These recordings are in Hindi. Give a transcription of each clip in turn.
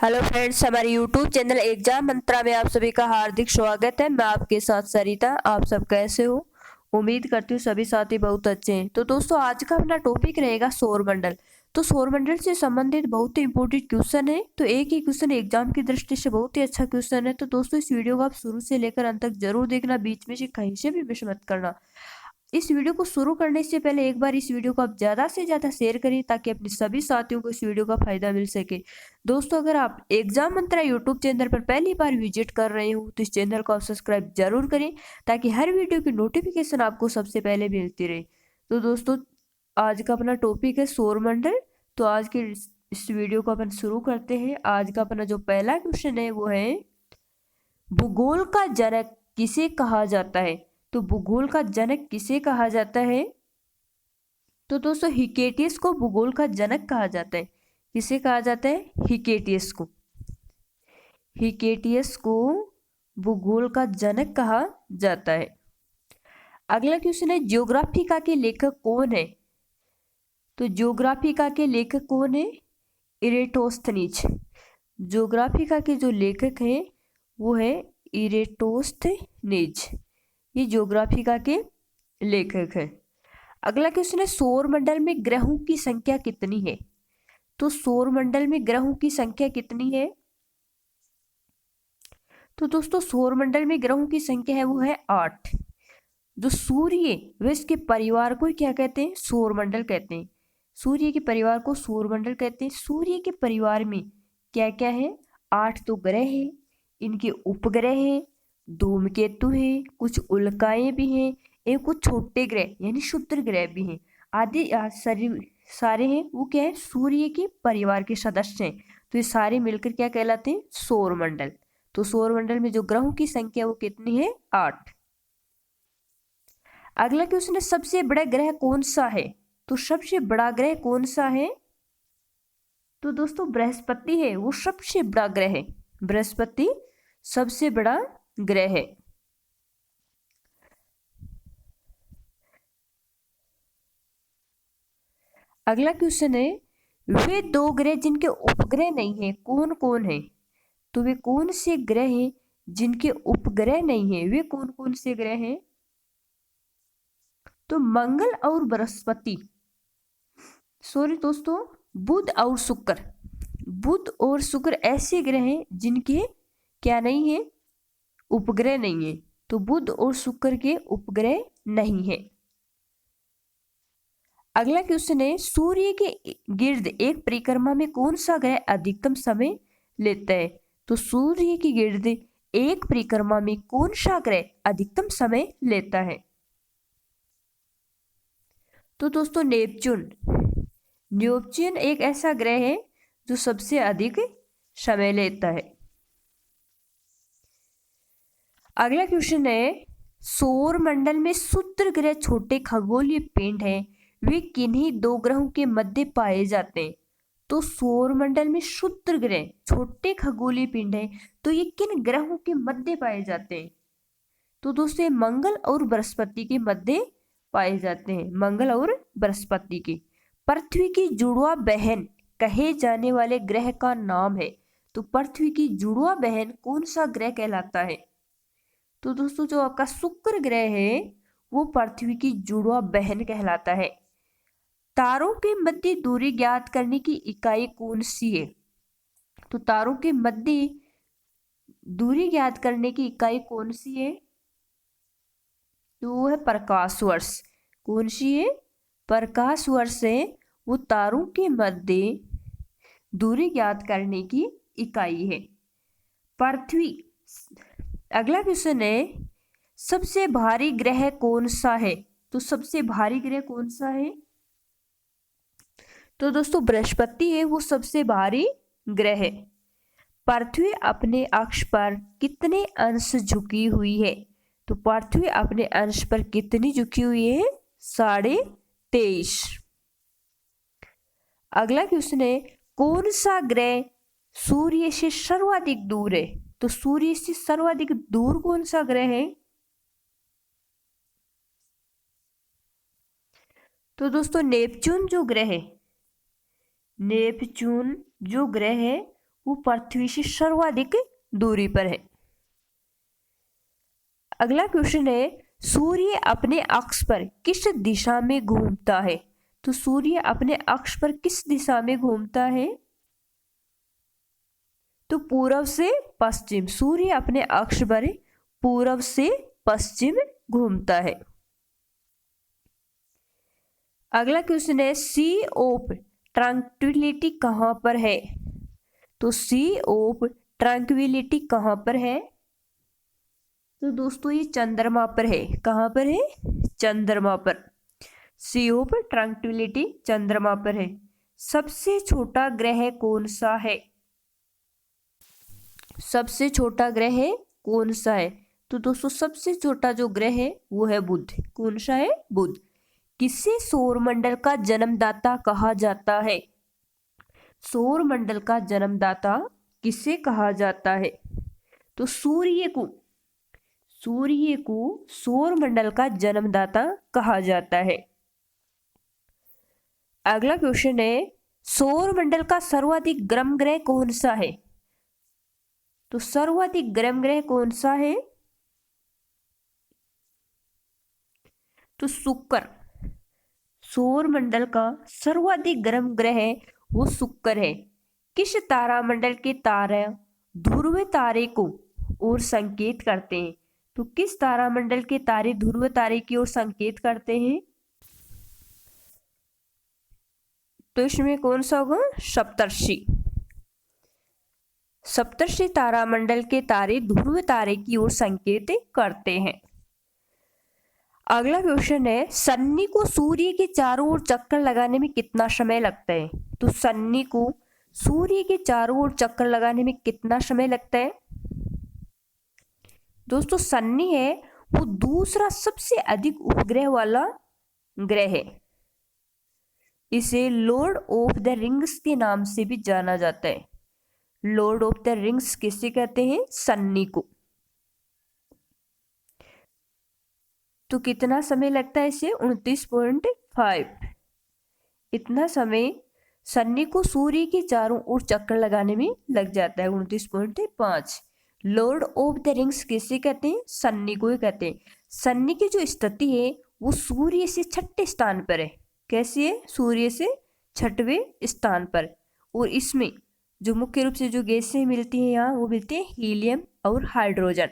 हेलो फ्रेंड्स, हमारे यूट्यूब चैनल एग्जाम मंत्रा में आप सभी का हार्दिक स्वागत है। मैं आपके साथ सरिता। आप सब कैसे हो? उम्मीद करती हूँ सभी साथी बहुत अच्छे हैं। तो दोस्तों, आज का अपना टॉपिक रहेगा सौरमंडल। तो सौरमंडल से संबंधित बहुत ही इंपॉर्टेंट क्वेश्चन है। तो एक ही क्वेश्चन एग्जाम की दृष्टि से बहुत ही अच्छा क्वेश्चन है। तो दोस्तों, इस वीडियो को आप शुरू से लेकर अंत तक जरूर देखना, बीच में से कहीं से भी मिस मत करना। इस वीडियो को शुरू करने से पहले एक बार इस वीडियो को आप ज़्यादा से ज़्यादा शेयर करें ताकि अपने सभी साथियों को इस वीडियो का फायदा मिल सके। दोस्तों, अगर आप एग्जाम मंत्रा यूट्यूब चैनल पर पहली बार विजिट कर रहे हो तो इस चैनल को आप सब्सक्राइब जरूर करें ताकि हर वीडियो की नोटिफिकेशन आपको सबसे पहले मिलती रहे। तो दोस्तों, आज का अपना टॉपिक है सौरमंडल। तो आज के इस वीडियो को अपन शुरू करते हैं। आज का अपना जो पहला क्वेश्चन है वो है, भूगोल का जनक किसे कहा जाता है? तो भूगोल का जनक किसे कहा जाता है? तो दोस्तों, हिकेटियस को भूगोल का जनक कहा जाता है। किसे कहा जाता है? हिकेटियस को। हिकेटियस को भूगोल का जनक कहा जाता है। अगला क्वेश्चन है, ज्योग्राफिका के लेखक कौन है? तो ज्योग्राफिका के लेखक कौन है? इरेटोस्थनीज। ज्योग्राफिका के जो लेखक हैं वो है इरेटोस्थनीज। ये ज्योग्राफिका के लेखक है। अगला क्वेश्चन है, सौरमंडल में ग्रहों की संख्या कितनी है? तो सौरमंडल में ग्रहों की संख्या कितनी है? तो दोस्तों, सौरमंडल में ग्रहों की संख्या है वो है 8। जो सूर्य व इसके परिवार को क्या कहते हैं? सौरमंडल कहते हैं। सूर्य के परिवार को सौरमंडल कहते हैं। सूर्य के परिवार में क्या क्या है? 8 तो ग्रह हैं, इनके उपग्रह हैं, धूमकेतु हैं, कुछ उल्काएं भी हैं, एक कुछ छोटे ग्रह यानी क्षुद्र ग्रह भी हैं। आदि सारे हैं वो क्या है? सूर्य के परिवार के सदस्य हैं। तो ये सारे मिलकर क्या कहलाते हैं? सौरमंडल। तो सौरमंडल में जो ग्रहों की संख्या वो कितनी है? 8। अगला क्वेश्चन है, सबसे बड़ा ग्रह कौन सा है? तो सबसे बड़ा ग्रह कौन सा है? तो दोस्तों, बृहस्पति है, वो सबसे बड़ा ग्रह है। बृहस्पति सबसे बड़ा ग्रह है। अगला क्वेश्चन है, वे 2 ग्रह जिनके उपग्रह नहीं है कौन कौन है? तो वे कौन से ग्रह हैं जिनके उपग्रह नहीं है? वे कौन कौन से ग्रह हैं? तो मंगल और बृहस्पति, सॉरी दोस्तों, बुध और शुक्र। बुध और शुक्र ऐसे ग्रह हैं जिनके क्या नहीं है? उपग्रह नहीं है। तो बुध और शुक्र के उपग्रह नहीं है। अगला क्वेश्चन है, सूर्य के गिर्द एक परिक्रमा में कौन सा ग्रह अधिकतम समय लेता है? तो सूर्य की गिर्द एक परिक्रमा में कौन सा ग्रह अधिकतम समय लेता है? तो दोस्तों, नेपच्यून। नेपच्यून एक ऐसा ग्रह है जो सबसे अधिक समय लेता है। अगला क्वेश्चन है, सौर मंडल में क्षुद्र ग्रह छोटे खगोलीय पिंड हैं, वे किन्हीं 2 ग्रहों के मध्य पाए जाते हैं? तो सौर मंडल में क्षुद्र ग्रह छोटे खगोलीय पिंड हैं, तो ये किन ग्रहों के मध्य पाए जाते हैं? तो दोस्तों, मंगल और बृहस्पति के मध्य पाए जाते हैं। मंगल और बृहस्पति के। पृथ्वी की जुड़वा बहन कहे जाने वाले ग्रह का नाम है? तो पृथ्वी की जुड़वा बहन कौन सा ग्रह कहलाता है? तो दोस्तों, जो आपका शुक्र ग्रह है वो पृथ्वी की जुड़वा बहन कहलाता है। तारों के मध्य दूरी ज्ञात करने की इकाई कौन सी है? तो तारों के मध्य दूरी ज्ञात करने की इकाई कौन सी है? तो वो है प्रकाश वर्ष। कौन सी है? प्रकाश वर्ष है वो तारों के मध्य दूरी ज्ञात करने की इकाई है। पृथ्वी। अगला क्वेश्चन है, सबसे भारी ग्रह कौन सा है? तो सबसे भारी ग्रह कौन सा है? तो दोस्तों, बृहस्पति है वो सबसे भारी ग्रह है। पृथ्वी अपने अक्ष पर कितने अंश झुकी हुई है? तो पृथ्वी अपने अंश पर कितनी झुकी हुई है? 23.5। अगला क्वेश्चन है, कौन सा ग्रह सूर्य से सर्वाधिक दूर है? तो सूर्य से सर्वाधिक दूर कौन सा ग्रह है? तो दोस्तों, नेपच्यून जो ग्रह है, नेपच्यून जो ग्रह है वो पृथ्वी से सर्वाधिक दूरी पर है। अगला क्वेश्चन है, सूर्य अपने अक्ष पर किस दिशा में घूमता है? तो सूर्य अपने अक्ष पर किस दिशा में घूमता है? तो पूर्व से पश्चिम। सूर्य अपने अक्ष पर पूर्व से पश्चिम घूमता है। अगला क्वेश्चन है, सी ऑफ ट्रैंक्विलिटी कहाँ पर है? तो सी ऑफ ट्रैंक्विलिटी कहाँ पर है? तो दोस्तों ये चंद्रमा पर है। कहाँ पर है? चंद्रमा पर। सी ऑफ ट्रैंक्विलिटी चंद्रमा पर है। सबसे छोटा ग्रह कौन सा है? सबसे छोटा ग्रह कौन सा है? तो दोस्तों सबसे छोटा जो ग्रह है वो है बुध। कौन सा है? बुध। किसे सौरमंडल का जन्मदाता कहा जाता है? सौरमंडल का जन्मदाता किसे कहा जाता है? तो सूर्य को सौरमंडल का जन्मदाता कहा जाता है। अगला क्वेश्चन है, सौरमंडल का सर्वाधिक गर्म ग्रह कौन सा है? तो सर्वाधिक गर्म ग्रह कौन सा है? तो शुक्र। सौरमंडल का सर्वाधिक गर्म ग्रह वो शुक्र है। किस तारामंडल के तारे ध्रुव तारे को और संकेत करते हैं? तो किस तारामंडल के तारे ध्रुव तारे की ओर संकेत करते हैं? तो इसमें कौन सा होगा? सप्तर्षि। सप्तर्षि तारामंडल के तारे ध्रुव तारे की ओर संकेत करते हैं। अगला क्वेश्चन है, शनि को सूर्य के चारों ओर चक्कर लगाने में कितना समय लगता है? तो शनि को सूर्य के चारों ओर चक्कर लगाने में कितना समय लगता है? दोस्तों शनि है वो दूसरा सबसे अधिक उपग्रह वाला ग्रह है। इसे लॉर्ड ऑफ द रिंग्स के नाम से भी जाना जाता है। लॉर्ड ऑफ द रिंग्स किसे कहते हैं? शनि को। तो कितना समय लगता है इसे? 29.5। इतना समय शनि को सूर्य के चारों ओर चक्कर लगाने में लग जाता है। 29.5। लॉर्ड ऑफ द रिंग्स किसे कहते हैं? शनि को ही कहते हैं। शनि की जो स्थिति है वो सूर्य से 6ठे स्थान पर है। कैसी है? सूर्य से 6वें स्थान पर। और इसमें जो मुख्य रूप से जो गैसें मिलती हैं यहाँ वो मिलती है हीलियम और हाइड्रोजन।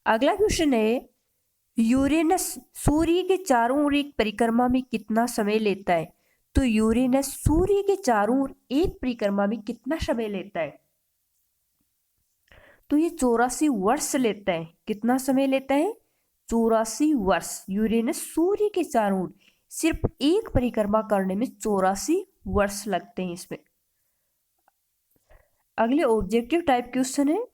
अगला क्वेश्चन है, यूरेनस सूर्य के चारों ओर एक परिक्रमा में कितना समय लेता है? तो यूरेनस सूर्य के चारों ओर एक परिक्रमा में कितना समय लेता है? तो ये 84 वर्ष लेता है। कितना समय लेता है? 84 वर्ष। यूरेनस सूर्य के चारों ओर सिर्फ एक परिक्रमा करने में 84 वर्ष लगते हैं इसमें। अगले ऑब्जेक्टिव टाइप क्वेश्चन है,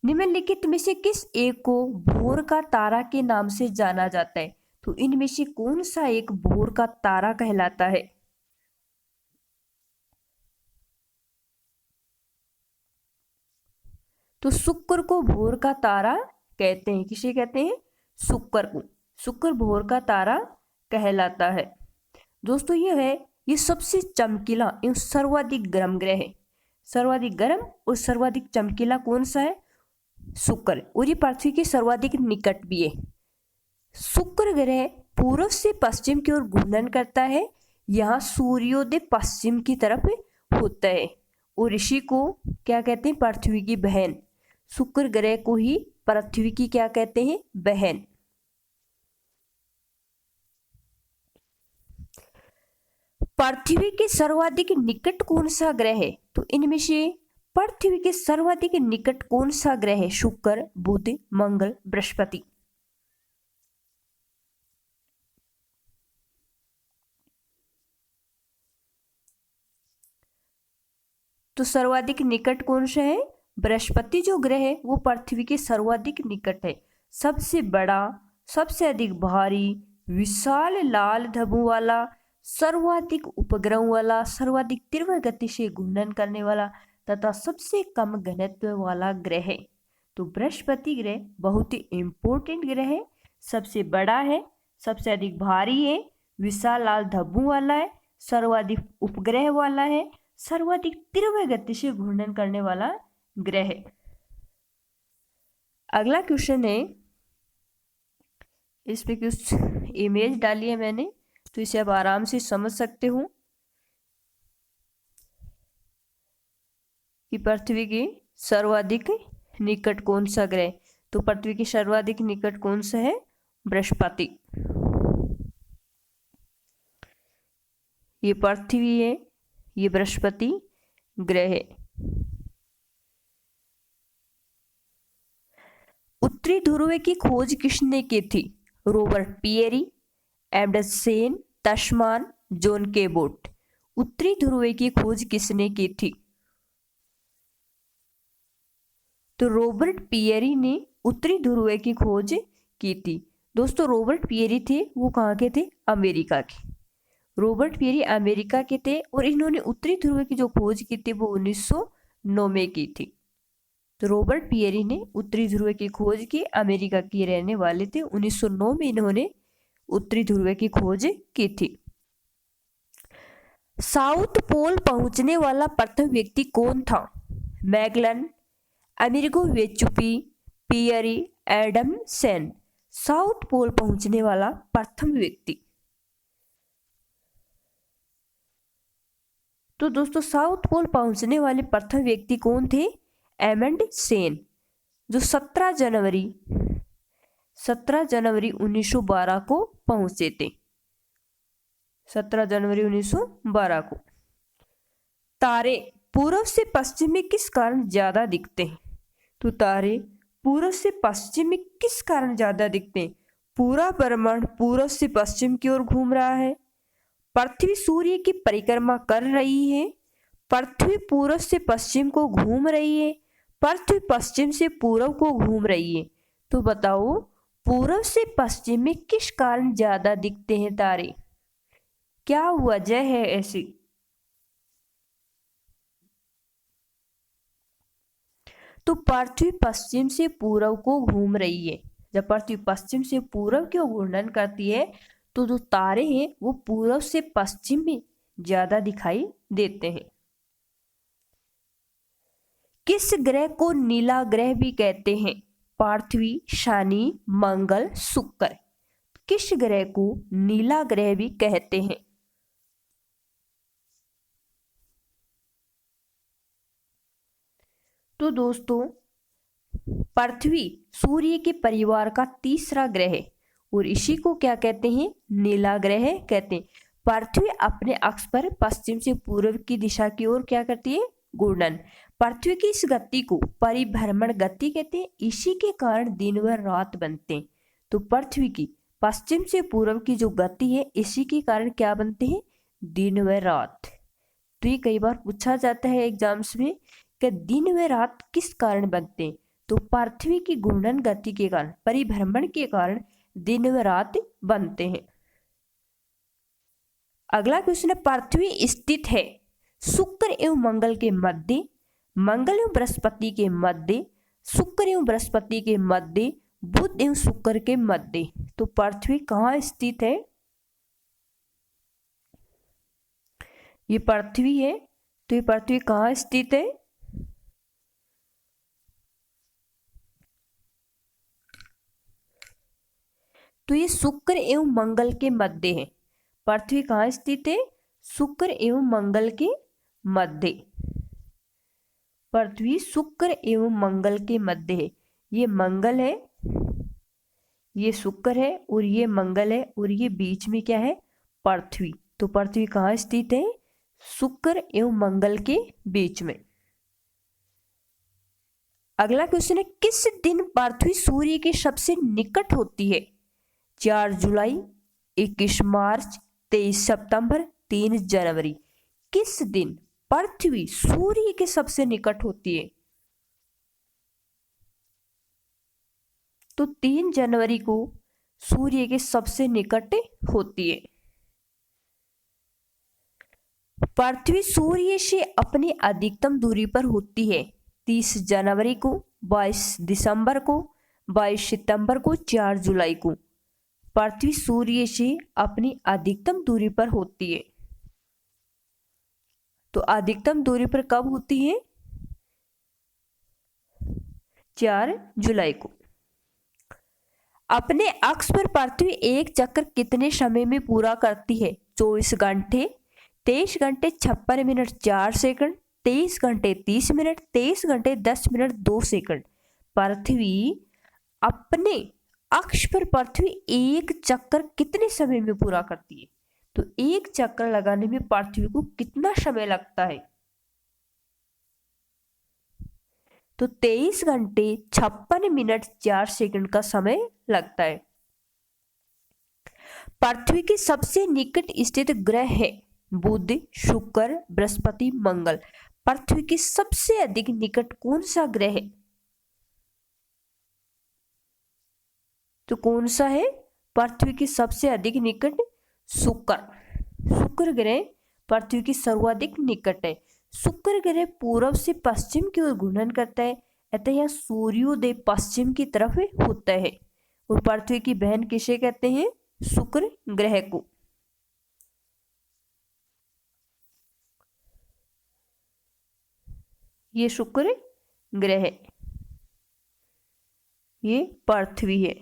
निम्नलिखित में से किस एक को भोर का तारा के नाम से जाना जाता है? तो इनमें से कौन सा एक भोर का तारा कहलाता है? तो शुक्र को भोर का तारा कहते हैं। किसे कहते हैं? शुक्र को। शुक्र भोर का तारा कहलाता है। दोस्तों ये सबसे चमकीला एवं सर्वाधिक गर्म ग्रह है। सर्वाधिक गर्म और सर्वाधिक चमकीला कौन सा है? शुक्र। और ये पृथ्वी के सर्वाधिक निकट भी है। शुक्र ग्रह पूर्व से पश्चिम की ओर घूर्णन करता है। यहाँ सूर्योदय पश्चिम की तरफ होता है और इसी को क्या कहते हैं? पृथ्वी की बहन। शुक्र ग्रह को ही पृथ्वी की क्या कहते हैं? बहन। पृथ्वी के सर्वाधिक निकट कौन सा ग्रह है? तो इनमें से पृथ्वी के सर्वाधिक निकट कौन सा ग्रह है? शुक्र, बुध, मंगल, बृहस्पति। तो सर्वाधिक निकट कौन सा है? बृहस्पति जो ग्रह है वो पृथ्वी के सर्वाधिक निकट है। सबसे बड़ा, सबसे अधिक भारी, विशाल लाल धब्बों वाला, सर्वाधिक उपग्रहों वाला, सर्वाधिक तीव्र गति से घूर्णन करने वाला तथा सबसे कम घनत्व वाला ग्रह है। तो बृहस्पति ग्रह बहुत ही इंपॉर्टेंट ग्रह है। सबसे बड़ा है, सबसे अधिक भारी है, विशाल लाल धब्बों वाला है, सर्वाधिक उपग्रह वाला है, सर्वाधिक तीव्र गति से घूर्णन करने वाला ग्रह है। अगला क्वेश्चन है, इस पे कुछ इमेज डाली है मैंने, तो इसे आप आराम से समझ सकते हो कि पृथ्वी के सर्वाधिक निकट कौन सा ग्रह। तो पृथ्वी के सर्वाधिक निकट कौन सा है? बृहस्पति। ये पृथ्वी है, ये बृहस्पति ग्रह है। उत्तरी ध्रुव की खोज किसने की थी? रॉबर्ट पियरी, एडमंड सेन, तस्मान, जॉन केबोट। उत्तरी ध्रुव की खोज किसने की थी? तो रॉबर्ट पियरी ने उत्तरी ध्रुव की खोज की थी। दोस्तों रॉबर्ट पियरी थे, वो कहाँ के थे? अमेरिका के। रॉबर्ट पियरी अमेरिका के थे और इन्होंने उत्तरी ध्रुव की जो खोज की थी वो 1909 में की थी। तो रॉबर्ट पियरी ने उत्तरी ध्रुव की खोज की, अमेरिका के रहने वाले थे। 1909 में इन्होंने उत्तरी ध्रुव की खोज की थी। साउथ पोल पहुंचने वाला प्रथम व्यक्ति कौन था? मैगलन, अमेरिगो वेचुपी, पियरी, एडम सेन। साउथ पोल पहुंचने वाला प्रथम व्यक्ति। तो दोस्तों साउथ पोल पहुंचने वाले प्रथम व्यक्ति कौन थे? एडमंड सेन, जो 17 जनवरी 1912 को पहुंचे थे। 17 जनवरी 1912 को। तारे पूर्व से पश्चिम में किस कारण ज्यादा दिखते हैं? तो तारे पूर्व से पश्चिम में किस कारण ज्यादा दिखते हैं? पूरा ब्रह्मांड पूर्व से पश्चिम की ओर घूम रहा है। पृथ्वी सूर्य की परिक्रमा कर रही है। पृथ्वी पूर्व से पश्चिम को घूम रही है। पृथ्वी पश्चिम से पूर्व को घूम रही है। तो बताओ पूर्व से पश्चिम में किस कारण ज्यादा दिखते हैं तारे? क्या वजह है ऐसी? तो पृथ्वी पश्चिम से पूर्व को घूम रही है। जब पृथ्वी पश्चिम से पूर्व की ओर घूर्णन करती है तो जो तारे हैं वो पूर्व से पश्चिम में ज्यादा दिखाई देते हैं। किस ग्रह को नीला ग्रह भी कहते हैं? पृथ्वी, शनि, मंगल, शुक्र। किस ग्रह को नीला ग्रह भी कहते हैं? तो दोस्तों पृथ्वी सूर्य के परिवार का तीसरा ग्रह है और इसी को क्या कहते हैं? नीला ग्रह कहते हैं। पृथ्वी अपने अक्ष पर पश्चिम से पूर्व की दिशा की ओर क्या करती है? घूर्णन। पृथ्वी की इस गति को परिभ्रमण गति कहते हैं। इसी के कारण दिन व रात बनते हैं। तो पृथ्वी की पश्चिम से पूर्व की जो गति है इसी के कारण क्या बनते हैं? दिन व रात। तो ये कई बार पूछा जाता है एग्जाम्स में कि दिन व रात किस कारण बनते हैं? तो पृथ्वी की घूर्णन गति के कारण, परिभ्रमण के कारण दिन व रात बनते हैं। अगला क्वेश्चन है, पृथ्वी स्थित है शुक्र एवं मंगल के मध्य, मंगल एवं बृहस्पति के मध्य, शुक्र एवं बृहस्पति के मध्य, बुध एवं शुक्र के मध्य। तो पृथ्वी कहाँ स्थित है? ये पृथ्वी है, तो ये पृथ्वी कहाँ स्थित है? तो ये शुक्र एवं मंगल के मध्य है। पृथ्वी कहाँ स्थित है? शुक्र एवं मंगल के मध्य। पृथ्वी शुक्र एवं मंगल के मध्य है। ये मंगल है, ये शुक्र है और ये मंगल है और ये बीच में क्या है? पृथ्वी। तो पृथ्वी कहाँ स्थित है? शुक्र एवं मंगल के बीच में। अगला क्वेश्चन है, किस दिन पृथ्वी सूर्य के सबसे निकट होती है? 4 जुलाई, 21 मार्च, 23 सितंबर, 3 जनवरी। किस दिन पृथ्वी सूर्य के सबसे निकट होती है? तो 3 जनवरी को सूर्य के सबसे निकट होती है। पृथ्वी सूर्य से अपनी अधिकतम दूरी पर होती है 30 जनवरी को, 22 दिसंबर को, 22 सितंबर को, 4 जुलाई को। पृथ्वी सूर्य से अपनी अधिकतम दूरी पर होती है। तो अधिकतम दूरी पर कब होती है? 4 जुलाई को। अपने अक्ष पर पृथ्वी एक चक्कर कितने समय में पूरा करती है? 24 घंटे, 23 घंटे 56 मिनट 4 सेकंड, 23 घंटे 30 मिनट, 23 घंटे 10 मिनट 2 सेकंड। पृथ्वी अपने अक्ष पर पृथ्वी एक चक्कर कितने समय में पूरा करती है? तो एक चक्कर लगाने में पृथ्वी को कितना समय लगता है? तो 23 घंटे 56 मिनट 4 सेकंड का समय लगता है। पृथ्वी के सबसे निकट स्थित ग्रह है बुध, शुक्र, बृहस्पति, मंगल। पृथ्वी के सबसे अधिक निकट कौन सा ग्रह है? तो कौन सा है पृथ्वी के सबसे अधिक निकट? शुक्र। शुक्र ग्रह पृथ्वी की सर्वाधिक निकट है। शुक्र ग्रह पूर्व से पश्चिम की ओर घूर्णन करता है, अतः यह सूर्योदय पश्चिम की तरफ होता है। और पृथ्वी की बहन किसे कहते हैं? शुक्र ग्रह को। ये शुक्र ग्रह है, ये पृथ्वी है।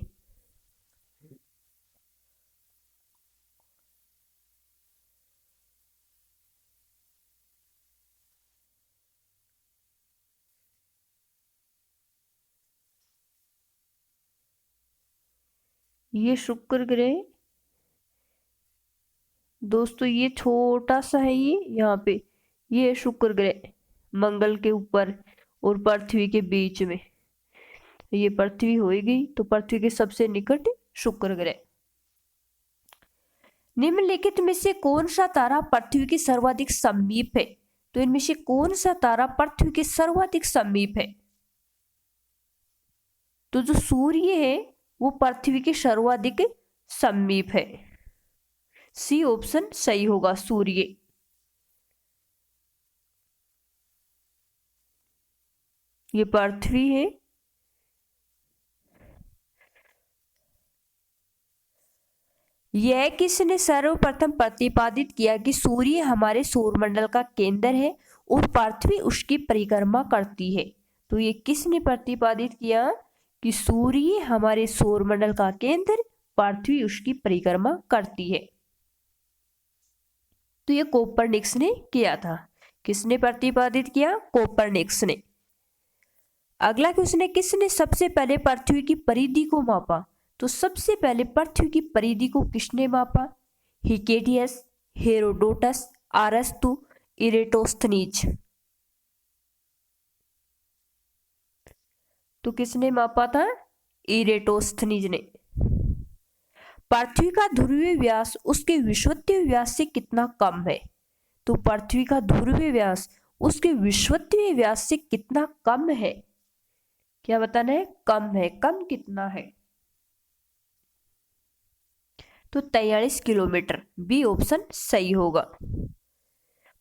ये शुक्र ग्रह दोस्तों, ये छोटा सा है, ये यहाँ पे ये शुक्र ग्रह मंगल के ऊपर और पृथ्वी के बीच में। ये पृथ्वी होगी तो पृथ्वी के सबसे निकट शुक्र ग्रह। निम्नलिखित में से कौन सा तारा पृथ्वी के सर्वाधिक समीप है? तो इनमें से कौन सा तारा पृथ्वी के सर्वाधिक समीप है? तो जो सूर्य है वो पृथ्वी के सर्वाधिक समीप है। सी ऑप्शन सही होगा, सूर्य। ये पृथ्वी है। यह किसने सर्वप्रथम प्रतिपादित किया कि सूर्य हमारे सौरमंडल का केंद्र है और पृथ्वी उसकी परिक्रमा करती है? तो ये किसने प्रतिपादित किया कि सूर्य हमारे सौरमंडल का केंद्र, पृथ्वी उसकी परिक्रमा करती है? तो ये कोपरनिकस ने किया था। किसने प्रतिपादित किया? कोपरनिकस ने। अगला क्वेश्चन है, किसने सबसे पहले पृथ्वी की परिधि को मापा? तो सबसे पहले पृथ्वी की परिधि को किसने मापा? हिकेटियस, हेरोडोटस, अरस्तु, इरेटोस्थनीज। तो किसने मापा था? इरेटोस्थनीज ने। पृथ्वी का ध्रुवीय व्यास उसके विषुवतीय व्यास से कितना कम है? तो पृथ्वी का ध्रुवीय व्यास उसके विषुवतीय व्यास से कितना कम है? क्या बताना है? कम है। कम कितना है? तो 43 किलोमीटर। बी ऑप्शन सही होगा।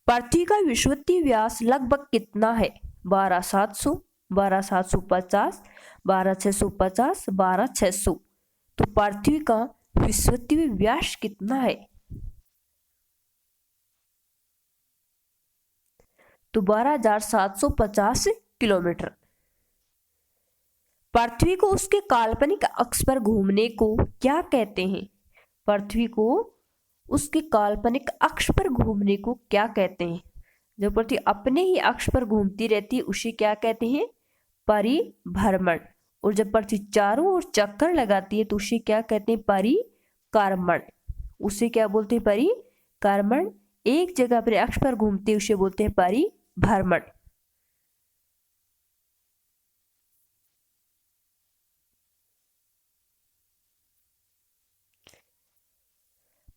पृथ्वी का विषुवतीय व्यास लगभग कितना है? 12,700, 12,750, 12,650, 12,600। तो पृथ्वी का विषुवतीय व्यास कितना है? तो 12,750 किलोमीटर। पृथ्वी को उसके काल्पनिक अक्ष पर घूमने को क्या कहते हैं? पृथ्वी को उसके काल्पनिक अक्ष पर घूमने को क्या कहते हैं? जब पृथ्वी अपने ही अक्ष पर घूमती रहती है उसे क्या कहते हैं? परिभ्रमण। और जब पृथ्वी चारों ओर चक्कर लगाती है तो उसे क्या कहते हैं? परिक्रमण। उसे क्या बोलते हैं? परिक्रमण। एक जगह पर अक्ष पर घूमते हैं उसे बोलते हैं परिभ्रमण।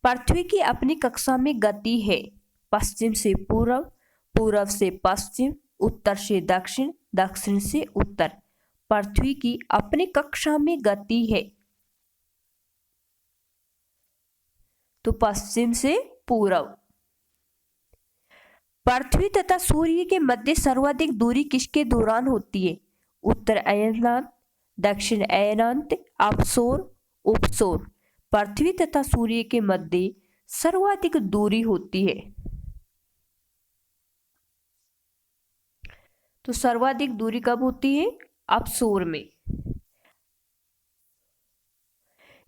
पृथ्वी की अपनी कक्षा में गति है पश्चिम से पूर्व, पूर्व से पश्चिम, उत्तर से दक्षिण, दक्षिण से उत्तर। पृथ्वी की अपनी कक्षा में गति है तो पश्चिम से पूर्व। पृथ्वी तथा सूर्य के मध्य सर्वाधिक दूरी किसके दौरान होती है? उत्तर अयनांत, दक्षिण अयनांत, अपसौर, उपसौर। पृथ्वी तथा सूर्य के मध्य सर्वाधिक दूरी होती है तो सर्वाधिक दूरी कब होती है? अपसोर में।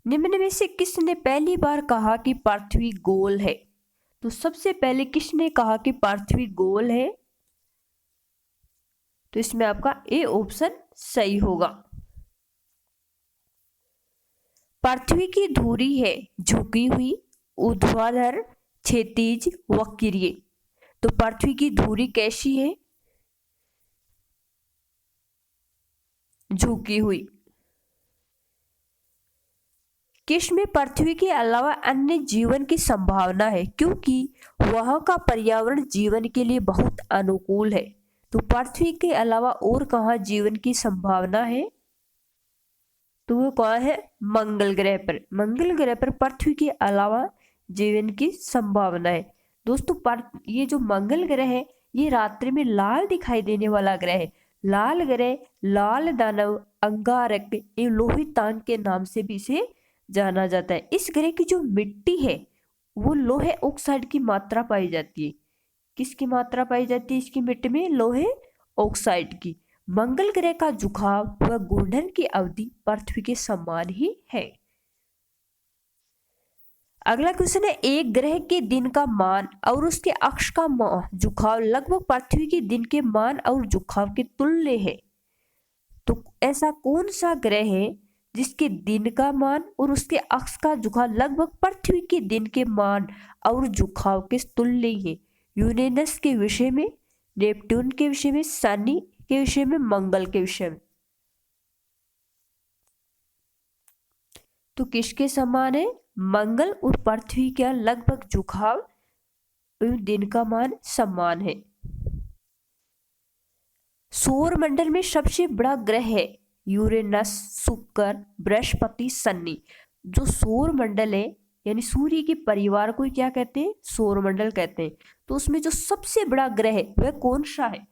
निम्न में से किसने पहली बार कहा कि पृथ्वी गोल है? तो सबसे पहले किसने कहा कि पृथ्वी गोल है? तो इसमें आपका ए ऑप्शन सही होगा। पृथ्वी की धुरी है झुकी हुई, ऊर्ध्वाधर, क्षैतिज, वक्रीय। तो पृथ्वी की धुरी कैसी है? झुकी हुई। किस में पृथ्वी के अलावा अन्य जीवन की संभावना है? क्योंकि वहां का पर्यावरण जीवन के लिए बहुत अनुकूल है। तो पृथ्वी के अलावा और कहाँ जीवन की संभावना है? तो वो कहाँ है? मंगल ग्रह पर। मंगल ग्रह पर पृथ्वी के अलावा जीवन की संभावना है। दोस्तों ये जो मंगल ग्रह है ये रात्रि में लाल दिखाई देने वाला ग्रह है। लाल ग्रह, लाल दानव, अंगारक एवं लोहितांग के नाम से भी इसे जाना जाता है। इस ग्रह की जो मिट्टी है वो लोहे ऑक्साइड की मात्रा पाई जाती है। किसकी मात्रा पाई जाती है इसकी मिट्टी में? लोहे ऑक्साइड की। मंगल ग्रह का झुकाव व घूर्णन की अवधि पृथ्वी के समान ही है। अगला क्वेश्चन है, एक ग्रह के दिन का मान और उसके अक्ष का झुकाव लगभग पृथ्वी के दिन के मान और झुकाव के तुल्य है। तो ऐसा कौन सा ग्रह है जिसके दिन का मान और उसके अक्ष का झुकाव लगभग पृथ्वी के दिन के मान और झुकाव के तुल्य है? यूरेनस के विषय में, नेपट्टून के विषय में, शनि के विषय में, मंगल के विषय में। तो किसके समान है? मंगल और पृथ्वी का लगभग झुकाव एवं दिन का मान समान है। सौर मंडल में सबसे बड़ा ग्रह है यूरेनस, शुक्र, बृहस्पति, शनि। जो सौर मंडल है यानी सूर्य के परिवार को क्या कहते हैं? सौर मंडल कहते हैं। तो उसमें जो सबसे बड़ा ग्रह है वह कौन सा है?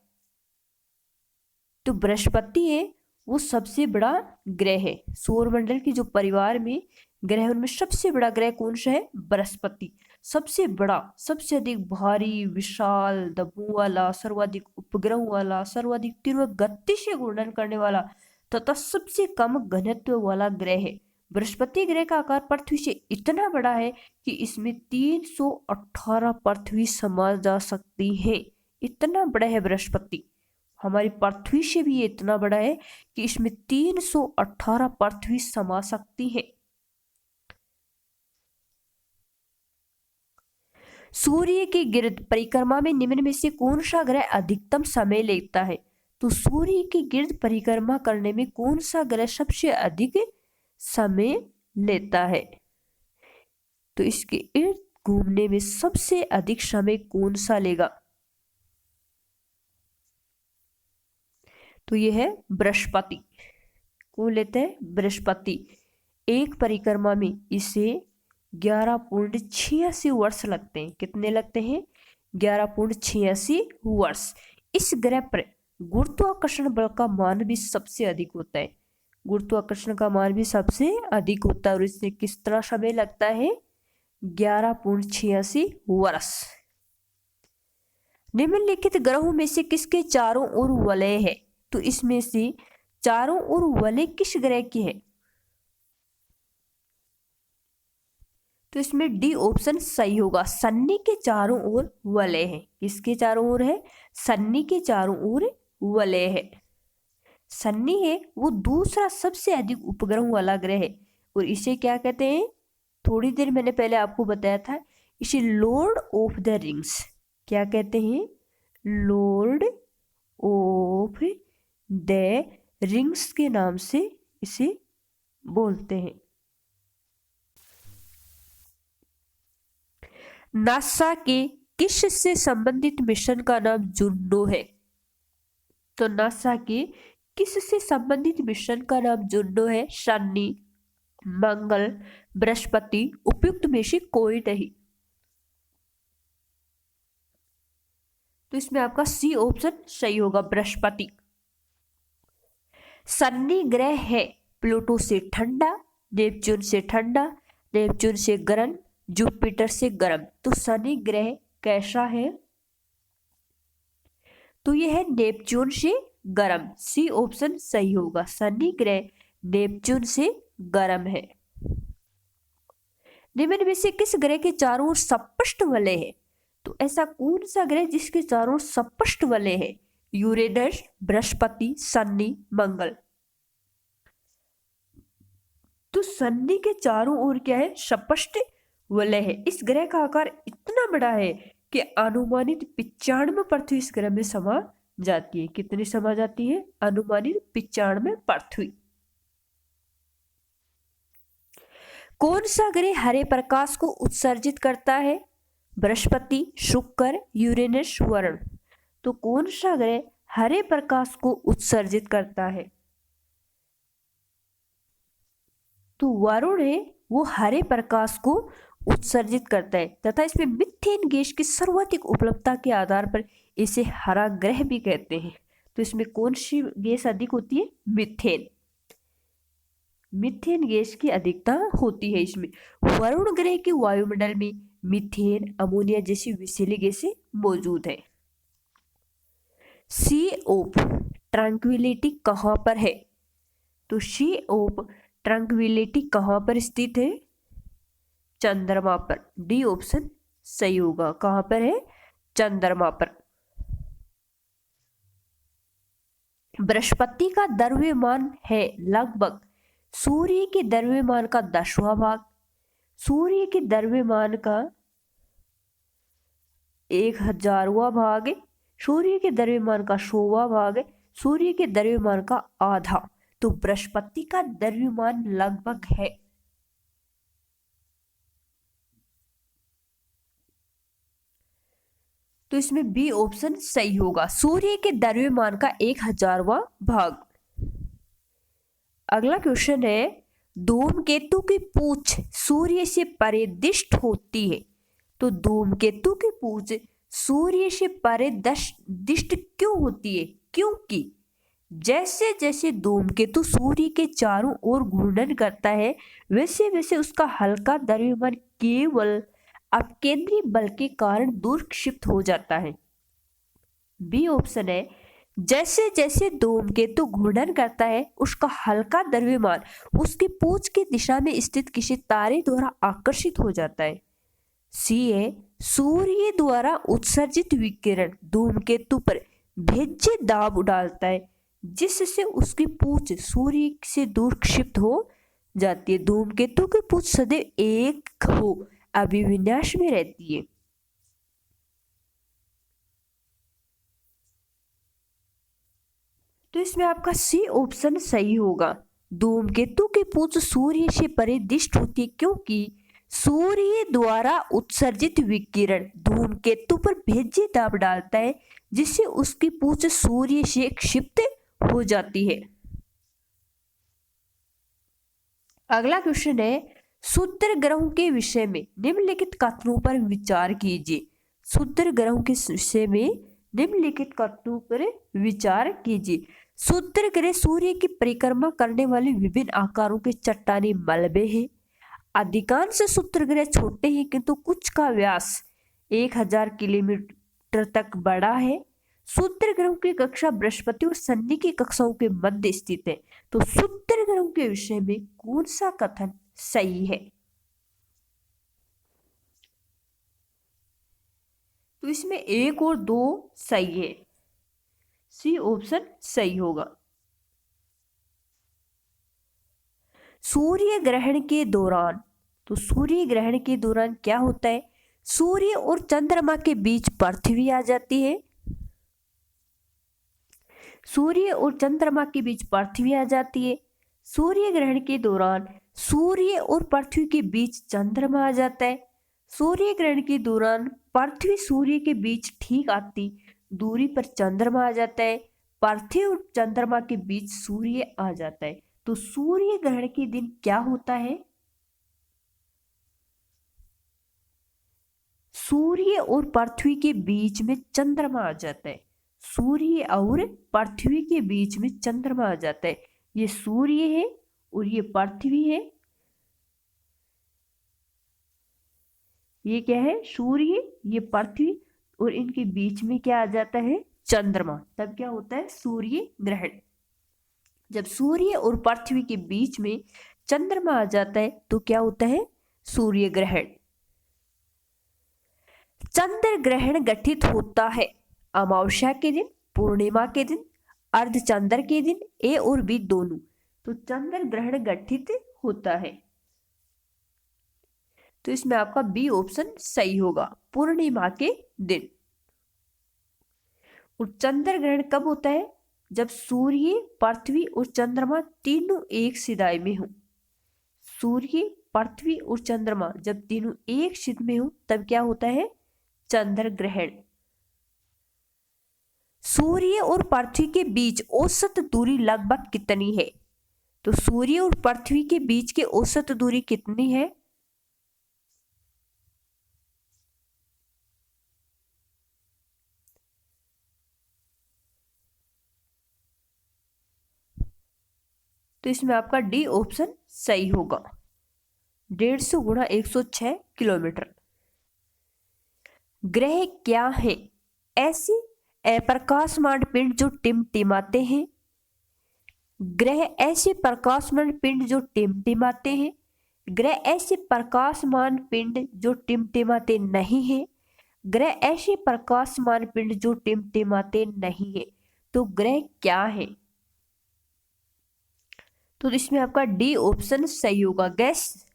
तो बृहस्पति है, वो सबसे बड़ा ग्रह है। सौर मंडल के जो परिवार में ग्रह उनमें सबसे बड़ा ग्रह कौन सा है? बृहस्पति। सबसे बड़ा, सबसे अधिक भारी, विशाल दबों वाला, सर्वाधिक उपग्रहों वाला, सर्वाधिक तीव्र गति से घूर्णन करने वाला तथा सबसे कम घनत्व वाला ग्रह है। बृहस्पति ग्रह का आकार पृथ्वी से इतना बड़ा है कि इसमें 318 पृथ्वी समा जा सकती है। इतना बड़ा है बृहस्पति। हमारी पृथ्वी से भी ये इतना बड़ा है कि इसमें 318 पृथ्वी समा सकती है। सूर्य की गिर्द परिक्रमा में निम्न में से कौन सा ग्रह अधिकतम समय लेता है? तो सूर्य की गिर्द परिक्रमा करने में कौन सा ग्रह सबसे अधिक समय लेता है? तो इसके इर्द घूमने में सबसे अधिक समय कौन सा लेगा? तो यह है बृहस्पति। कौन लेते हैं? बृहस्पति। एक परिक्रमा में इसे 11.86 वर्ष लगते हैं। कितने लगते हैं? 11.86 वर्ष। इस ग्रह पर गुरुत्वाकर्षण बल का मान भी सबसे अधिक होता है। गुरुत्वाकर्षण का मान भी सबसे अधिक होता है और इससे किस तरह समय लगता है? 11.86 वर्ष। निम्नलिखित ग्रहों में से किसके चारों ओर वलय है? तो इसमें से चारों ओर वलय किस ग्रह की है? तो इसमें डी ऑप्शन सही होगा। शनि के चारों ओर वलय है। किसके चारों ओर है? शनि के चारों ओर वलय है। शनि है वो दूसरा सबसे अधिक उपग्रहों वाला ग्रह है और इसे क्या कहते हैं? थोड़ी देर मैंने पहले आपको बताया था, इसे लॉर्ड ऑफ द रिंग्स। क्या कहते हैं? लॉर्ड ऑफ द रिंग्स के नाम से इसे बोलते हैं। नासा के किस से संबंधित मिशन का नाम जुनो है? तो नासा के किस से संबंधित मिशन का नाम जुनो है? शनि, मंगल, बृहस्पति, उपयुक्त में से कोई नहीं। तो इसमें आपका सी ऑप्शन सही होगा, बृहस्पति। शनि ग्रह है प्लूटो से ठंडा, नेपच्यून से ठंडा, नेपच्यून से गर्म, जुपिटर से गर्म। तो शनि ग्रह कैसा है? तो ये है नेपच्यून से गर्म। सी ऑप्शन सही होगा, शनि ग्रह नेपच्यून से गर्म है। निम्न में से किस ग्रह के चारों ओर सपष्ट वलय है? तो ऐसा कौन सा ग्रह जिसके चारों ओर सपष्ट वलय है? यूरेनस, बृहस्पति, शनि, मंगल। तो शनि के चारों ओर क्या है? सपष्ट वलय है। इस ग्रह का आकार इतना बड़ा है कि अनुमानित 95 पृथ्वी इस ग्रह में समा जाती है। कितनी समा जाती है? अनुमानित 95 पृथ्वी। कौन सा ग्रह हरे प्रकाश को उत्सर्जित करता है? बृहस्पति, शुक्र, यूरेनस, वरुण। तो कौन सा ग्रह हरे प्रकाश को उत्सर्जित करता है? तो वरुण है, वो हरे प्रकाश को उत्सर्जित करता है तथा इसमें मीथेन गैस की सर्वाधिक उपलब्धता के आधार पर इसे हरा ग्रह भी कहते हैं। तो इसमें कौन सी गैस अधिक होती है? मीथेन। मीथेन गैस की अधिकता होती है इसमें। वरुण ग्रह के वायुमंडल में मीथेन, अमोनिया जैसी विषैली गैसें मौजूद है। सी ऑफ ट्रैंक्विलिटी कहाँ पर है? तो सी ऑफ ट्रैंक्विलिटी कहाँ पर स्थित है? चंद्रमा पर। डी ऑप्शन सही होगा। कहाँ पर है? चंद्रमा पर। बृहस्पति का द्रव्यमान है लगभग सूर्य के द्रव्यमान का 10वां भाग, सूर्य के द्रव्यमान का 1000वां भाग, सूर्य के द्रव्यमान का 100वां भाग, सूर्य के द्रव्यमान का आधा। तो बृहस्पति का द्रव्यमान लगभग है। तो इसमें बी ऑप्शन सही होगा, सूर्य के द्रव्यमान का 1000वां भाग। अगला क्वेश्चन है, धूमकेतु की पूंछ सूर्य से परिदृष्ट होती है। तो धूमकेतु की पूंछ सूर्य से परिदृष्ट क्यों होती है? क्योंकि जैसे जैसे धूमकेतु सूर्य के चारों ओर घूर्णन करता है वैसे वैसे उसका हल्का द्रव्यमान केवल अपकेंद्री बल के कारण दूर शिफ्ट हो जाता है। बी ऑप्शन है, जैसे जैसे धूमकेतु घूर्णन करता है उसका हल्का द्रव्यमान उसकी पूंछ की दिशा में स्थित किसी तारे द्वारा आकर्षित हो जाता है। सी है, सूर्य द्वारा उत्सर्जित विकिरण धूमकेतु पर भेज्य दाब डालता है जिससे उसकी पूंछ सूर्य से दूर शिफ्ट हो जाती है। धूमकेतु की पूंछ सदैव एक हो अभिविन्यास में रहती है। तो इसमें आपका सी ऑप्शन सही होगा, धूमकेतु की पूंछ सूर्य से परिदृष्ट होती है क्योंकि सूर्य द्वारा उत्सर्जित विकिरण धूमकेतु पर भेज्य दाब डालता है जिससे उसकी पूंछ सूर्य से क्षिप्त हो जाती है। अगला क्वेश्चन है, क्षुद्र ग्रहों के विषय में निम्नलिखित कथनों पर विचार कीजिए। क्षुद्र ग्रहों के विषय में निम्नलिखित कथनों पर विचार कीजिए। क्षुद्र ग्रह सूर्य की परिक्रमा करने वाले विभिन्न आकारों के चट्टानी मलबे हैं। अधिकांश क्षुद्र ग्रह छोटे हैं किंतु कुछ का व्यास 1000 किलोमीटर तक बड़ा है। क्षुद्र ग्रहों की कक्षा बृहस्पति और शनि की कक्षाओं के मध्य स्थित है। तो क्षुद्र ग्रहों के विषय में कौन सा कथन सही है? तो इसमें 1 और 2 सही है। सी ऑप्शन सही होगा। सूर्य ग्रहण के दौरान, तो सूर्य ग्रहण के दौरान क्या होता है? सूर्य और चंद्रमा के बीच पृथ्वी आ जाती है। सूर्य और चंद्रमा के बीच पृथ्वी आ जाती है। सूर्य ग्रहण के दौरान सूर्य और पृथ्वी के बीच चंद्रमा आ जाता है। सूर्य ग्रहण के दौरान पृथ्वी सूर्य के बीच ठीक आती दूरी पर चंद्रमा आ जाता है। पृथ्वी और चंद्रमा के बीच सूर्य आ जाता है। तो सूर्य ग्रहण के दिन क्या होता है? सूर्य और पृथ्वी के बीच में चंद्रमा आ जाता है। सूर्य और पृथ्वी के बीच में चंद्रमा आ जाता है। ये सूर्य है और ये पृथ्वी है। ये क्या है? सूर्य, ये पृथ्वी, और इनके बीच में क्या आ जाता है? चंद्रमा, तब क्या होता है? सूर्य ग्रहण। जब सूर्य और पृथ्वी के बीच में चंद्रमा आ जाता है तो क्या होता है? सूर्य ग्रहण। चंद्र ग्रहण गठित होता है अमावस्या के दिन, पूर्णिमा के दिन, अर्धचंद्र के दिन, ए और बी दोनों। तो चंद्र ग्रहण गठित होता है, तो इसमें आपका बी ऑप्शन सही होगा, पूर्णिमा के दिन। और चंद्र ग्रहण कब होता है? जब सूर्य, पृथ्वी और चंद्रमा तीनों एक सिधाई में हो। सूर्य, पृथ्वी और चंद्रमा जब तीनों एक सिध में हो तब क्या होता है? चंद्र ग्रहण। सूर्य और पृथ्वी के बीच औसत दूरी लगभग कितनी है? तो सूर्य और पृथ्वी के बीच की औसत दूरी कितनी है? तो इसमें आपका डी ऑप्शन सही होगा, 150 गुणा 106 किलोमीटर। ग्रह क्या है? ऐसे अप्रकाशमान पिंड जो टिमटिमाते हैं। ग्रह ऐसे प्रकाशमान पिंड जो टिमटिमाते हैं। ग्रह ऐसे प्रकाशमान पिंड जो टिमटिमाते नहीं हैं। ग्रह ऐसे प्रकाशमान पिंड जो टिमटिमाते नहीं है। तो ग्रह क्या है? तो इसमें आपका डी ऑप्शन सही होगा, गैस।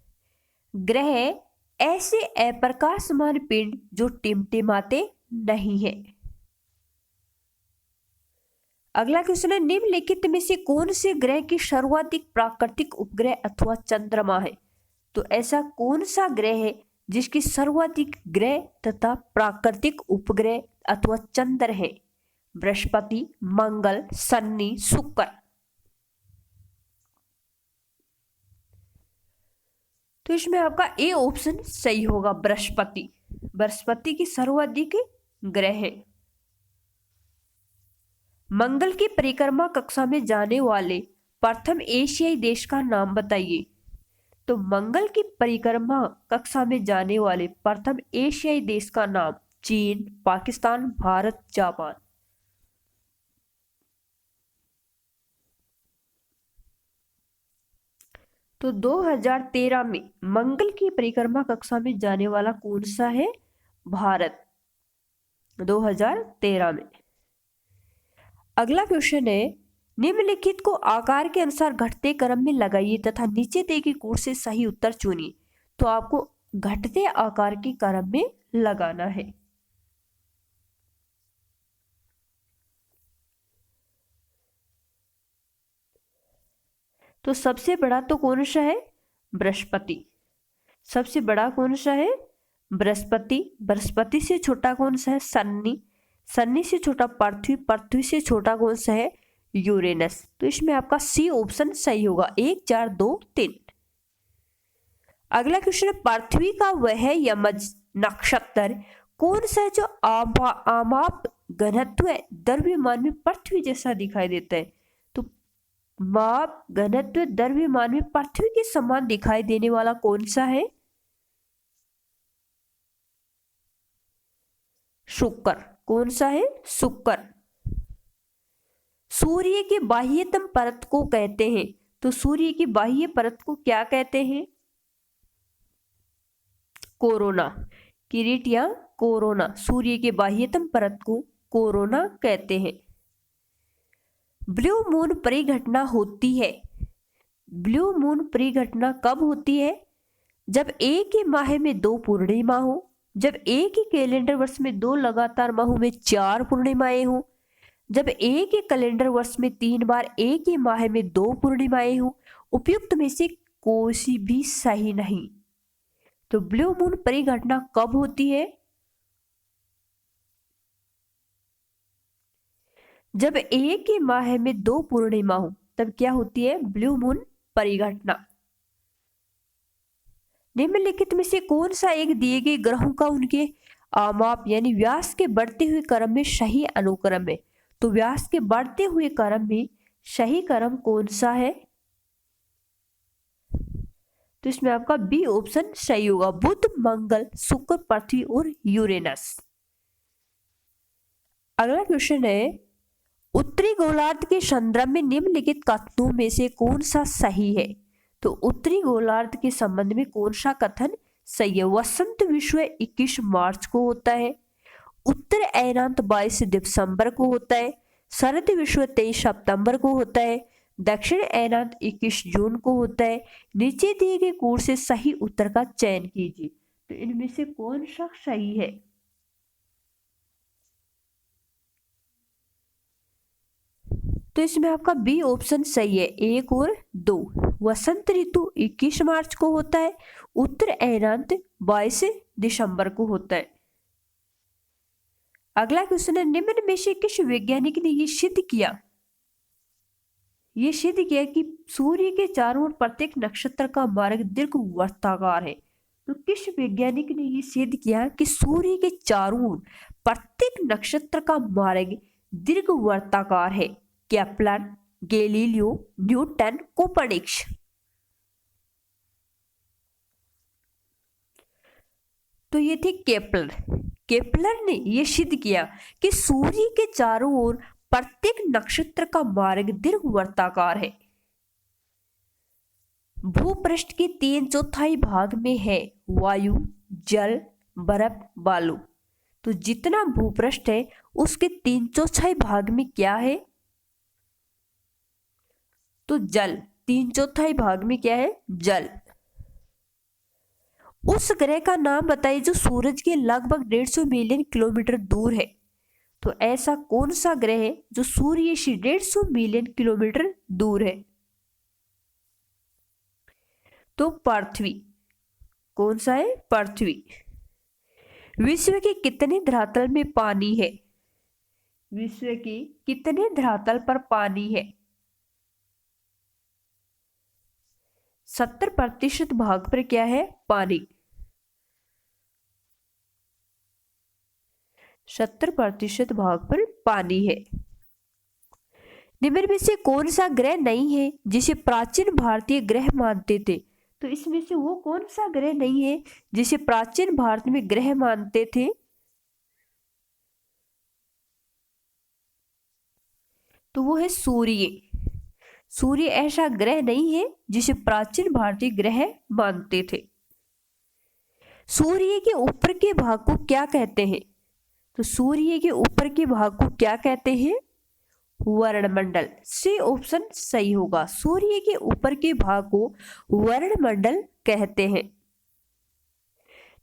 ग्रह ऐसे अप्रकाशमान पिंड जो टिमटिमाते नहीं है। अगला क्वेश्चन है, निम्नलिखित में से कौन से ग्रह की सर्वाधिक प्राकृतिक उपग्रह अथवा चंद्रमा है? तो ऐसा कौन सा ग्रह है जिसकी सर्वाधिक ग्रह तथा प्राकृतिक उपग्रह अथवा चंद्र है? बृहस्पति, मंगल, शनि, शुक्र। तो इसमें आपका ए ऑप्शन सही होगा, बृहस्पति। बृहस्पति की सर्वाधिक ग्रह है। मंगल की परिक्रमा कक्षा में जाने वाले प्रथम एशियाई देश का नाम बताइए। तो मंगल की परिक्रमा कक्षा में जाने वाले प्रथम एशियाई देश का नाम चीन, पाकिस्तान, भारत, जापान। तो 2013 में मंगल की परिक्रमा कक्षा में जाने वाला कौन सा है? भारत, 2013 में। अगला क्वेश्चन है, निम्नलिखित को आकार के अनुसार घटते क्रम में लगाइए तथा नीचे दिए गए कोड से सही उत्तर चुनिए। तो आपको घटते आकार के क्रम में लगाना है। तो सबसे बड़ा तो कौन सा है? बृहस्पति। सबसे बड़ा कौन सा है? बृहस्पति। बृहस्पति से छोटा कौन सा है? शनि। शनि से छोटा पृथ्वी। पृथ्वी से छोटा कौन सा है? यूरेनस। तो इसमें आपका सी ऑप्शन सही होगा, 1, 4, 2, 3। अगला क्वेश्चन है, पृथ्वी का वह यमज नक्षत्र कौन सा है जो आमाप घनत्व द्रव्यमान में पृथ्वी जैसा दिखाई देता है? तो माप घनत्व द्रव्यमान में पृथ्वी के समान दिखाई देने वाला कौन सा है? शुक्र। कौन सा है? शुक्र। सूर्य के बाह्यतम परत को कहते हैं। तो सूर्य की बाह्य परत को क्या कहते हैं? कोरोना। किरीट या कोरोना। सूर्य के बाह्यतम परत को कोरोना कहते हैं। ब्लू मून परिघटना होती है। ब्लू मून परिघटना कब होती है? जब एक ही माह में 2 पूर्णिमा हो, जब एक ही कैलेंडर वर्ष में 2 लगातार माहों में 4 पूर्णिमाएं हो, जब एक ही कैलेंडर वर्ष में 3 बार एक ही माह में 2 पूर्णिमाएं हो। उपयुक्त में से कोई भी सही नहीं। तो ब्लू मून परिघटना कब होती है? जब एक ही माह में 2 पूर्णिमा हो तब क्या होती है? ब्लू मून परिघटना। निम्नलिखित में से कौन सा एक दिए गए ग्रहों का उनके आमाप यानी व्यास के बढ़ते हुए क्रम में सही अनुक्रम है? तो व्यास के बढ़ते हुए क्रम में सही क्रम कौन सा है? तो इसमें आपका बी ऑप्शन सही होगा, बुध, मंगल, शुक्र, पृथ्वी और यूरेनस। अगला क्वेश्चन है, उत्तरी गोलार्ध के संदर्भ में निम्नलिखित कथनों में से कौन सा सही है? तो उत्तरी गोलार्ध के संबंध में कौन सा कथन सही है? वसंत विश्व 21 मार्च को होता है, उत्तर ऐरांत 22 दिसंबर को होता है, शरद विश्व 23 सितंबर को होता है, दक्षिण ऐरांत 21 जून को होता है। नीचे दिए गए कोड से सही उत्तर का चयन कीजिए। तो इनमें से कौन सा सही है? तो इसमें आपका बी ऑप्शन सही है, 1 और 2। वसंत ऋतु 21 मार्च को होता है, उत्तर ऐरांत 22 दिसंबर को होता है। अगला क्वेश्चन है, निम्न में से किस वैज्ञानिक ने यह सिद्ध किया कि सूर्य के चारों ओर प्रत्येक नक्षत्र का मार्ग दीर्घवृत्ताकार है? तो किस वैज्ञानिक ने यह सिद्ध किया कि सूर्य के चारों ओर प्रत्येक नक्षत्र का मार्ग दीर्घवृत्ताकार है? Kepler, Galileo, Newton, Copernicus. तो ये थे केपलर ने यह सिद्ध किया कि सूर्य के चारों ओर प्रत्येक नक्षत्र का मार्ग दीर्घवृत्ताकार है। भूपृष्ठ के 3/4 भाग में है वायु, जल, बर्फ, बालू। तो जितना भूपृष्ठ है उसके 3/4 भाग में क्या है? तो जल। 3/4 भाग में क्या है? जल। उस ग्रह का नाम बताइए जो सूरज के लगभग 150 मिलियन किलोमीटर दूर है। तो ऐसा कौन सा ग्रह है जो सूर्य से 150 मिलियन किलोमीटर दूर है? तो पृथ्वी। कौन सा है? पृथ्वी। विश्व के कितने धरातल में पानी है? विश्व के कितने धरातल पर पानी है? 70% भाग पर क्या है? पानी। 70% भाग पर पानी है। निम्न में से कौन सा ग्रह नहीं है जिसे प्राचीन भारतीय ग्रह मानते थे? तो इसमें से वो कौन सा ग्रह नहीं है जिसे प्राचीन भारत में ग्रह मानते थे? तो वो है सूर्य। सूर्य ऐसा ग्रह नहीं है जिसे प्राचीन भारतीय ग्रह मानते थे। सूर्य के ऊपर के भाग को क्या कहते हैं? तो सूर्य के ऊपर के भाग को क्या कहते हैं? वर्णमंडल। सी ऑप्शन सही होगा। सूर्य के ऊपर के भाग को वर्णमंडल कहते हैं।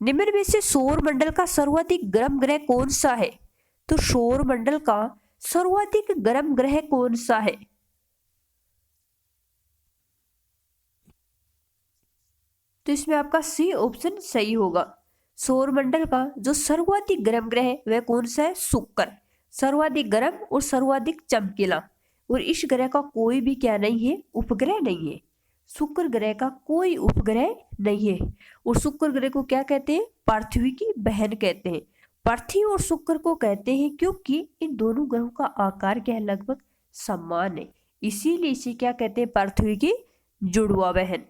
निम्न में से सौर मंडल का सर्वाधिक गर्म ग्रह कौन सा है? तो सौर मंडल का सर्वाधिक गर्म ग्रह कौन सा है? तो इसमें आपका सी ऑप्शन सही होगा। सौर मंडल का जो सर्वाधिक गर्म ग्रह है वह कौन सा है? शुक्र। सर्वाधिक गर्म और सर्वाधिक चमकीला। और इस ग्रह का कोई भी क्या नहीं है? उपग्रह नहीं है। शुक्र ग्रह का कोई उपग्रह नहीं है। और शुक्र ग्रह को क्या कहते हैं? पृथ्वी की बहन कहते हैं। पृथ्वी और शुक्र को कहते हैं क्योंकि इन दोनों ग्रहों का आकार क्या है? लगभग समान है, इसीलिए इसे क्या कहते हैं? पृथ्वी की जुड़वा बहन।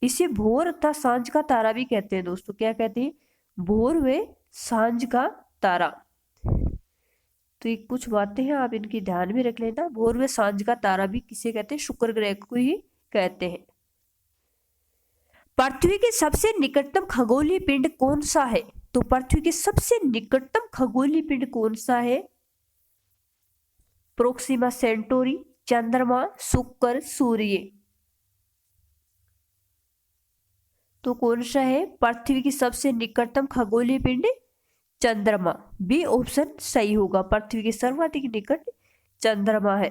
इसे भोर तथा सांझ का तारा भी कहते हैं दोस्तों। क्या कहते हैं? भोर व सांझ का तारा। तो ये कुछ बातें हैं, आप इनकी ध्यान में रख लेना। भोर व सांझ का तारा भी किसे कहते हैं? शुक्र ग्रह को ही कहते हैं। पृथ्वी के सबसे निकटतम खगोलीय पिंड कौन सा है? तो पृथ्वी के सबसे निकटतम खगोलीय पिंड कौन सा है? प्रोक्सिमा सेंटोरी, चंद्रमा, शुक्र, सूर्य। तो कौन सा है पृथ्वी की सबसे निकटतम खगोलीय पिंड? चंद्रमा। बी ऑप्शन सही होगा। पृथ्वी के सर्वाधिक निकट चंद्रमा है।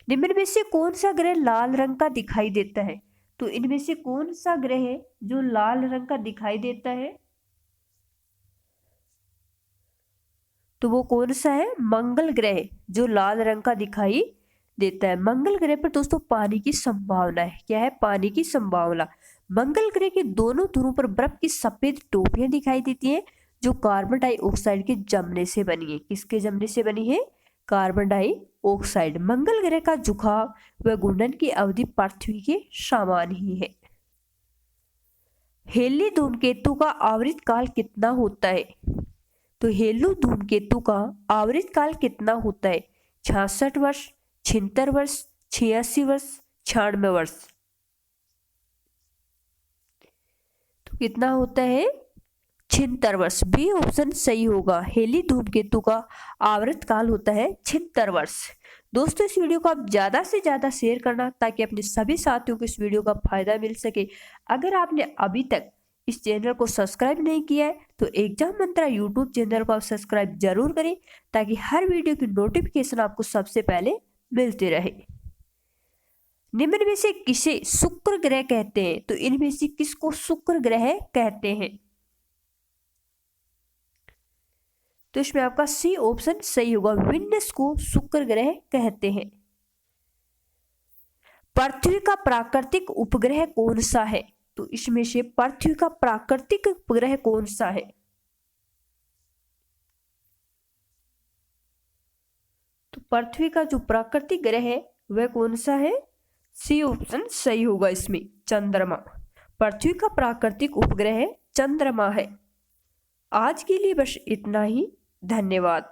निम्न में से कौन सा ग्रह लाल रंग का दिखाई देता है? तो इनमें से कौन सा ग्रह है जो लाल रंग का दिखाई देता है? तो वो कौन सा है? मंगल ग्रह जो लाल रंग का दिखाई देता है। मंगल ग्रह पर दोस्तों पानी की संभावना है। क्या है? पानी की संभावना। मंगल ग्रह के दोनों ध्रुवों पर बर्फ की सफेद टोपियां दिखाई देती हैं जो कार्बन डाइऑक्साइड के जमने से बनी है। किसके जमने से बनी है? Carbon dioxide. मंगल ग्रह का झुकाव व घूर्णन की अवधि पृथ्वी के समान ही है। हेली धूमकेतु का आवृत काल कितना होता है? तो हेली धूमकेतु का आवृत काल कितना होता है? 66 वर्ष, 76 वर्ष, 86 वर्ष, 96 वर्ष। तो कितना होता है? 76 वर्ष। बी ऑप्शन सही होगा। हेली धूमकेतु का आवर्त काल होता है 76 वर्ष। दोस्तों, इस वीडियो को आप ज़्यादा से ज़्यादा शेयर करना ताकि अपने सभी साथियों को इस वीडियो का फायदा मिल सके। अगर आपने अभी तक इस चैनल को सब्सक्राइब नहीं किया है तो एग्जाम मंत्रा यूट्यूब चैनल को आप सब्सक्राइब जरूर करें ताकि हर वीडियो की नोटिफिकेशन आपको सबसे पहले मिलती रहे। निम्न में से किसे शुक्र ग्रह कहते हैं? तो इनमें से किसको शुक्र ग्रह कहते हैं? तो इसमें आपका सी ऑप्शन सही होगा। विनस को शुक्र ग्रह कहते हैं। पृथ्वी का प्राकृतिक उपग्रह कौन सा है? तो इसमें से पृथ्वी का प्राकृतिक उपग्रह कौन सा है? तो पृथ्वी का जो प्राकृतिक ग्रह है वह कौन सा है? सी ऑप्शन सही होगा इसमें, चंद्रमा। पृथ्वी का प्राकृतिक उपग्रह चंद्रमा है। आज के लिए बस इतना ही। धन्यवाद।